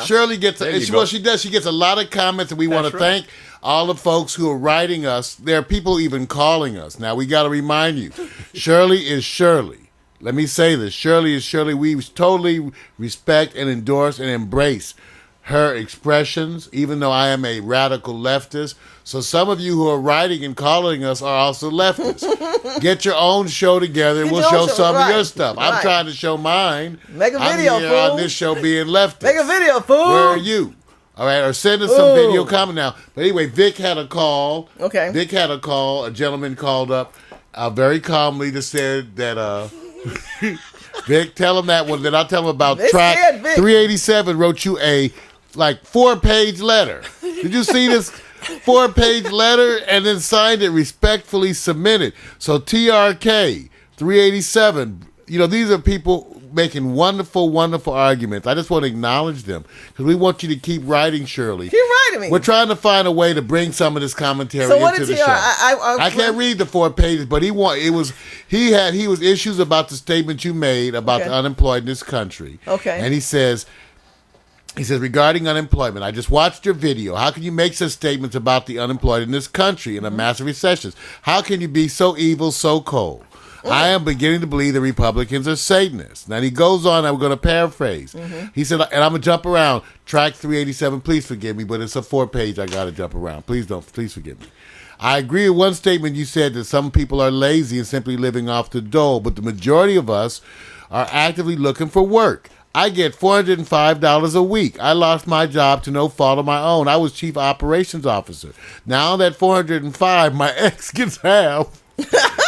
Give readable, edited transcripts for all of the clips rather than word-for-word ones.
Shirley gets, she does. She gets a lot of comments, and we want to thank all the folks who are writing us. There are people even calling us. Now, we got to remind you, Shirley is Shirley. Let me say this. Shirley is Shirley. We totally respect and endorse and embrace her expressions, even though I am a radical leftist. So some of you who are writing and calling us are also leftists. Get your own show together and we'll show some of your stuff. I'm trying to show mine. Make a video, I'm here fool. on this show being leftist. Make a video, fool. Where are you? All right, or send us some video comment now. But anyway, Vic had a call. Okay. Vic had a call. A gentleman called up very calmly to say that... Vic, tell him that one. Then I'll tell him about track 387 wrote you a 4-page letter. Did you see this 4-page letter? And then signed it, respectfully submitted. So TRK 387, these are people making wonderful, wonderful arguments. I just want to acknowledge them because we want you to keep writing, Shirley. Keep writing me. We're trying to find a way to bring some of this commentary into the show. I can't read the 4 pages, but he was issues about the statement you made about the unemployed in this country. Okay. And he says, regarding unemployment, I just watched your video. How can you make such statements about the unemployed in this country in a massive recession? How can you be so evil, so cold? I am beginning to believe the Republicans are Satanists. Now, he goes on, I'm going to paraphrase. He said, and I'm going to jump around. Track 387, please forgive me, but it's a 4-page I got to jump around. Please forgive me. I agree with one statement you said that some people are lazy and simply living off the dole, but the majority of us are actively looking for work. I get $405 a week. I lost my job to no fault of my own. I was chief operations officer. Now that $405, my ex gets half.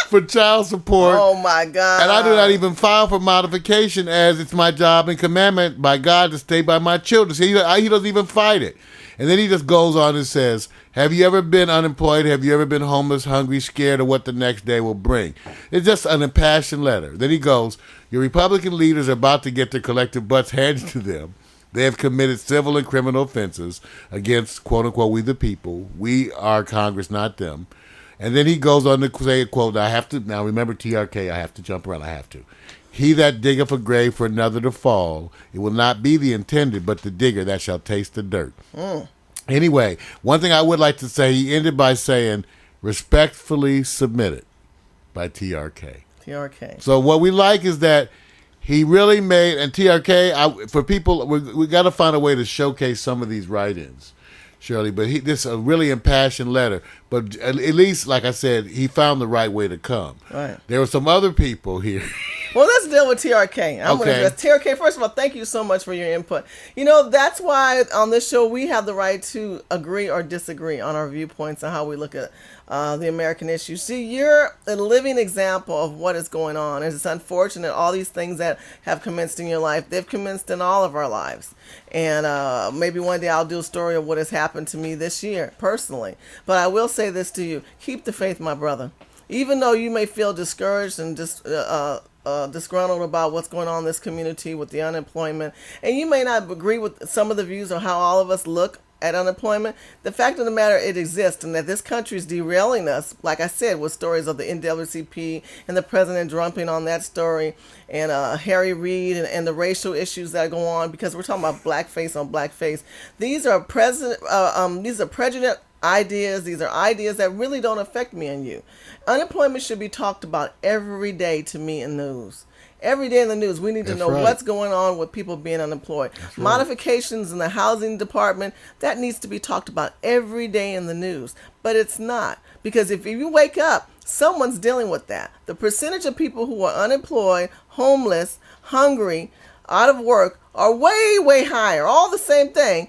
For child support. Oh, my God. And I do not even file for modification as it's my job and commandment by God to stay by my children. See, he doesn't even fight it. And then he just goes on and says, have you ever been unemployed? Have you ever been homeless, hungry, scared of what the next day will bring? It's just an impassioned letter. Then he goes, your Republican leaders are about to get their collective butts handed to them. They have committed civil and criminal offenses against, quote unquote, we the people. We are Congress, not them. And then he goes on to say, quote, now remember TRK, I have to jump around, I have to. He that diggeth a grave for another to fall, it will not be the intended, but the digger that shall taste the dirt. Anyway, one thing I would like to say, he ended by saying, respectfully submitted by TRK. TRK. So what we like is that he really made, and TRK, for people, we got to find a way to showcase some of these write-ins. Shirley, but this is a really impassioned letter. But at least, like I said, he found the right way to come. Right. There were some other people here. Well, let's deal with TRK. I'm going to address TRK. First of all, thank you so much for your input. That's why on this show we have the right to agree or disagree on our viewpoints and how we look at the American issue. See, you're a living example of what is going on. It's unfortunate all these things that have commenced in your life, they've commenced in all of our lives. And maybe one day I'll do a story of what has happened to me this year, personally. But I will say this to you. Keep the faith, my brother. Even though you may feel discouraged and disgruntled about what's going on in this community with the unemployment, and you may not agree with some of the views on how all of us look at unemployment, the fact of the matter, it exists, and that this country is derailing us, like I said, with stories of the NAACP and the president jumping on that story, and Harry Reid and the racial issues that go on, because we're talking about blackface on blackface. These are prejudiced ideas. These are ideas that really don't affect me and you. Unemployment should be talked about every day to me in news. Every day in the news, we need to know what's going on with people being unemployed. Modifications in the housing department, that needs to be talked about every day in the news. But it's not. Because if you wake up, someone's dealing with that. The percentage of people who are unemployed, homeless, hungry, out of work are way, way higher. All the same thing.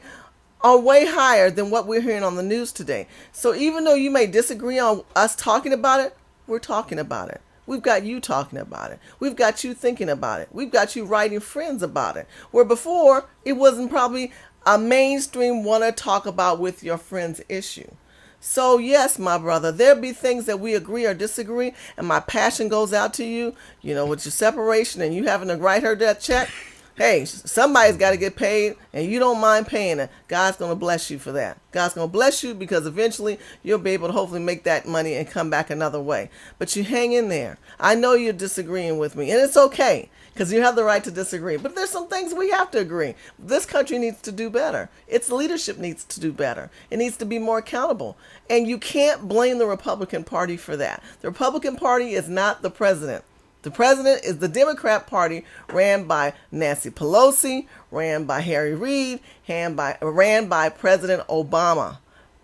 Are way higher than what we're hearing on the news today. So even though you may disagree on us talking about it, we're talking about it. We've got you talking about it. We've got you thinking about it. We've got you writing friends about it. Where before, it wasn't probably a mainstream want to talk about with your friends issue. So yes, my brother, there'll be things that we agree or disagree, and my passion goes out to you, with your separation and you having to write her that check. Hey, somebody's got to get paid, and you don't mind paying it. God's going to bless you for that. God's going to bless you because eventually you'll be able to hopefully make that money and come back another way. But you hang in there. I know you're disagreeing with me, and it's okay because you have the right to disagree. But there's some things we have to agree. This country needs to do better. Its leadership needs to do better. It needs to be more accountable. And you can't blame the Republican Party for that. The Republican Party is not the president. The president is the Democrat Party ran by Nancy Pelosi, ran by Harry Reid, ran by President Obama,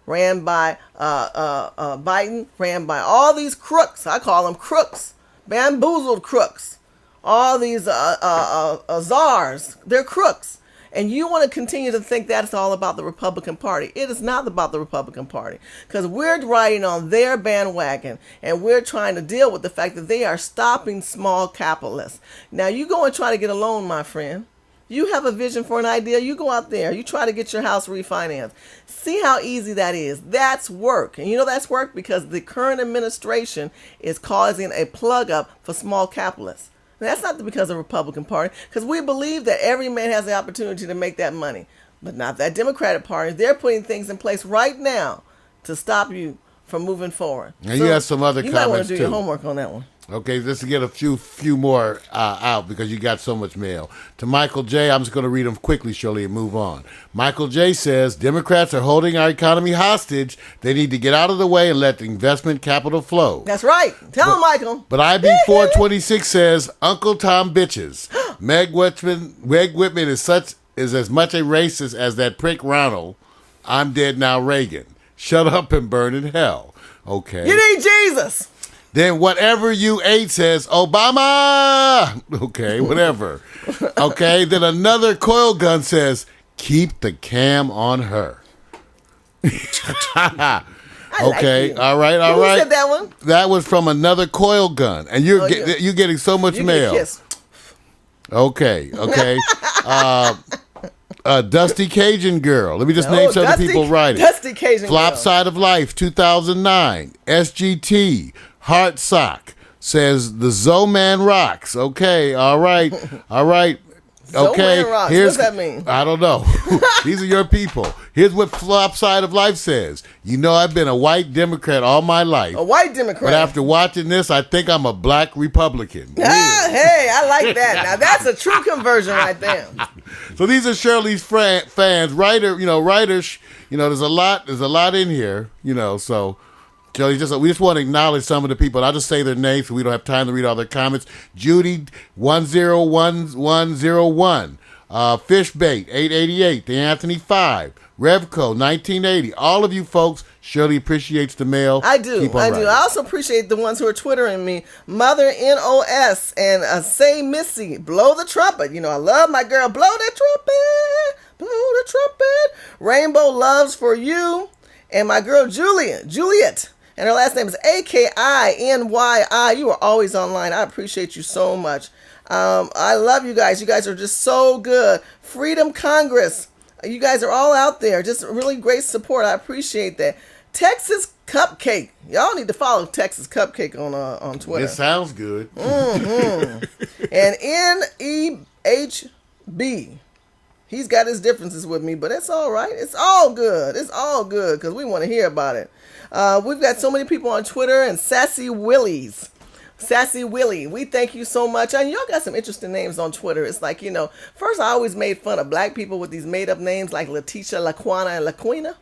ran by Biden, ran by all these crooks. I call them crooks, bamboozled crooks. All these czars, they're crooks. And you want to continue to think that it's all about the Republican Party. It is not about the Republican Party because we're riding on their bandwagon and we're trying to deal with the fact that they are stopping small capitalists. Now, you go and try to get a loan, my friend. You have a vision for an idea. You go out there. You try to get your house refinanced. See how easy that is. That's work. And you know that's work because the current administration is causing a plug up for small capitalists. And that's not because of the Republican Party, because we believe that every man has the opportunity to make that money, but not that Democratic Party. They're putting things in place right now to stop you from moving forward. And so you have some other comments too. You might want to do your homework on that one. Okay, let's get a few more out because you got so much mail. To Michael J., I'm just going to read them quickly, Shirley, and move on. Michael J. says, Democrats are holding our economy hostage. They need to get out of the way and let the investment capital flow. That's right. Tell him, Michael. But IB426 says, Uncle Tom bitches. Meg Whitman is as much a racist as that prick Ronald. I'm dead now, Reagan. Shut up and burn in hell. Okay. You need Jesus. Then whatever you ate says, Obama! Okay, whatever. Okay, then another coil gun says, keep the cam on her. Okay, like all right. Who said that one? That was from another coil gun. And you're getting so much mail. Get a kiss. Okay. Dusty Cajun Girl. Let me just name some of the people writing. Dusty Cajun Flop Girl. Side of Life, 2009. SGT. Heart Sock says the Zoman rocks. Okay, all right. Okay, Zoman rocks. What does that mean? I don't know. These are your people. Here's what Flop Side of Life says. You know, I've been a white Democrat all my life. A white Democrat. But after watching this, I think I'm a black Republican. Ah, hey, I like that. Now that's a true conversion right there. So these are Shirley's fans, writers. There's a lot in here. So. Shirley, we just want to acknowledge some of the people. I'll just say their names so we don't have time to read all their comments. Judy 101101, Fishbait 888, the Anthony 5, Revco 1980. All of you folks, Shirley appreciates the mail. I do. I also appreciate the ones who are Twittering me. Mother NOS and Say Missy, blow the trumpet. I love my girl. Blow the trumpet. Blow the trumpet. Rainbow Loves for You. And my girl Juliet. And her last name is AKINYI. You are always online. I appreciate you so much. I love you guys. You guys are just so good. Freedom Congress. You guys are all out there. Just really great support. I appreciate that. Texas Cupcake. Y'all need to follow Texas Cupcake on Twitter. It sounds good. Mm-hmm. And NEHB. He's got his differences with me, but it's all right. It's all good. It's all good because we want to hear about it. We've got so many people on Twitter and Sassy Willies. Sassy Willie, we thank you so much. And y'all got some interesting names on Twitter. It's like, first I always made fun of black people with these made-up names like Letitia, Laquana, and Laquina.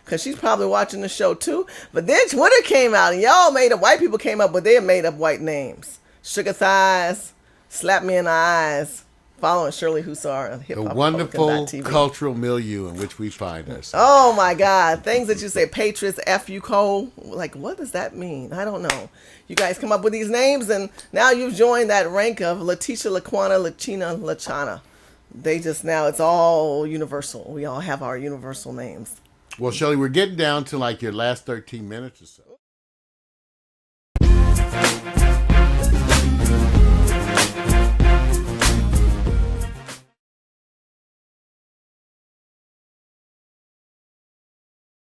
Because she's probably watching the show too. But then Twitter came out and white people came up with their made-up white names. Sugar Thighs, Slap Me in the Eyes. Following Shirley Hussar on hip-hop. The wonderful cultural milieu in which we find ourselves. Oh my God. Things that you say, Patriots, F you Cole. Like, what does that mean? I don't know. You guys come up with these names and now you've joined that rank of Letitia, Laquana, Lachina, Lachana. It's all universal. We all have our universal names. Well, Shirley, we're getting down to like your last 13 minutes or so.